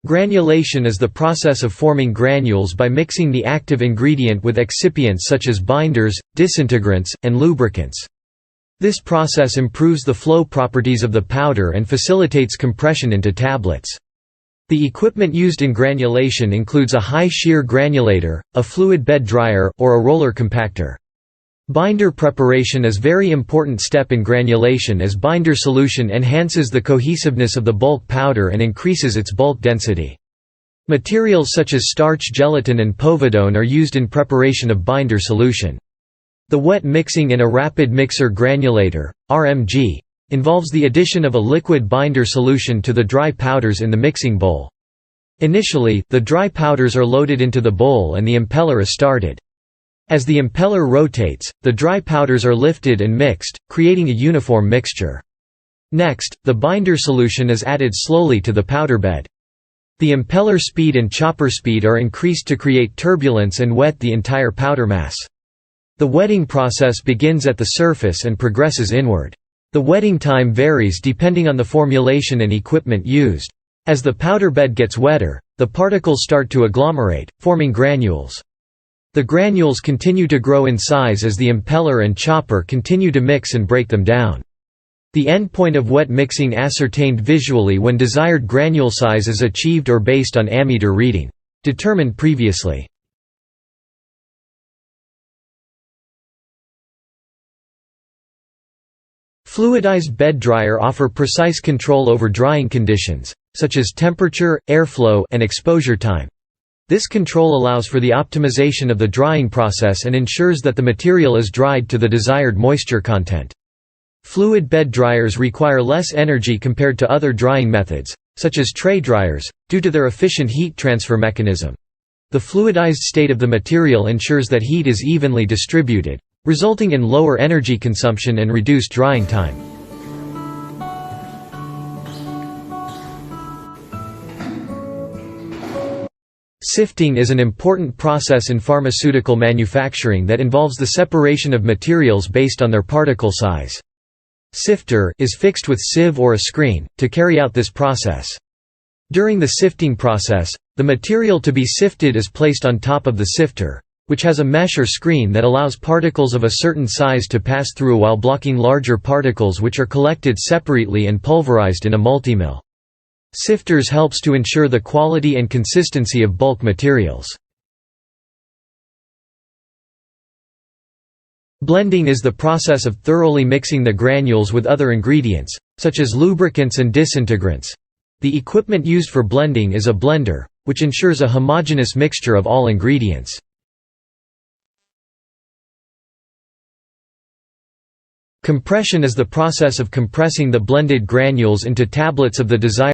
Granulation is the process of forming granules by mixing the active ingredient with excipients such as binders, disintegrants, and lubricants. This process improves the flow properties of the powder and facilitates compression into tablets. The equipment used in granulation includes a high-shear granulator, a fluid bed dryer, or a roller compactor. Binder preparation is a very important step in granulation as binder solution enhances the cohesiveness of the bulk powder and increases its bulk density. Materials such as starch gelatin and povidone are used in preparation of binder solution. The wet mixing in a rapid mixer granulator, RMG, involves the addition of a liquid binder solution to the dry powders in the mixing bowl. Initially, the dry powders are loaded into the bowl and the impeller is started. As the impeller rotates, the dry powders are lifted and mixed, creating a uniform mixture. Next, the binder solution is added slowly to the powder bed. The impeller speed and chopper speed are increased to create turbulence and wet the entire powder mass. The wetting process begins at the surface and progresses inward. The wetting time varies depending on the formulation and equipment used. As the powder bed gets wetter, the particles start to agglomerate, forming granules. The granules continue to grow in size as the impeller and chopper continue to mix and break them down. The end point of wet mixing ascertained visually when desired granule size is achieved or based on ammeter reading. Determined previously. Fluidized bed dryer offer precise control over drying conditions, such as temperature, airflow, and exposure time. This control allows for the optimization of the drying process and ensures that the material is dried to the desired moisture content. Fluid bed dryers require less energy compared to other drying methods, such as tray dryers, due to their efficient heat transfer mechanism. The fluidized state of the material ensures that heat is evenly distributed, resulting in lower energy consumption and reduced drying time. Sifting is an important process in pharmaceutical manufacturing that involves the separation of materials based on their particle size. Sifter is fixed with sieve or a screen, to carry out this process. During the sifting process, the material to be sifted is placed on top of the sifter, which has a mesh or screen that allows particles of a certain size to pass through while blocking larger particles which are collected separately and pulverized in a multimill. Sifters helps to ensure the quality and consistency of bulk materials. Blending is the process of thoroughly mixing the granules with other ingredients, such as lubricants and disintegrants. The equipment used for blending is a blender, which ensures a homogeneous mixture of all ingredients. Compression is the process of compressing the blended granules into tablets of the desired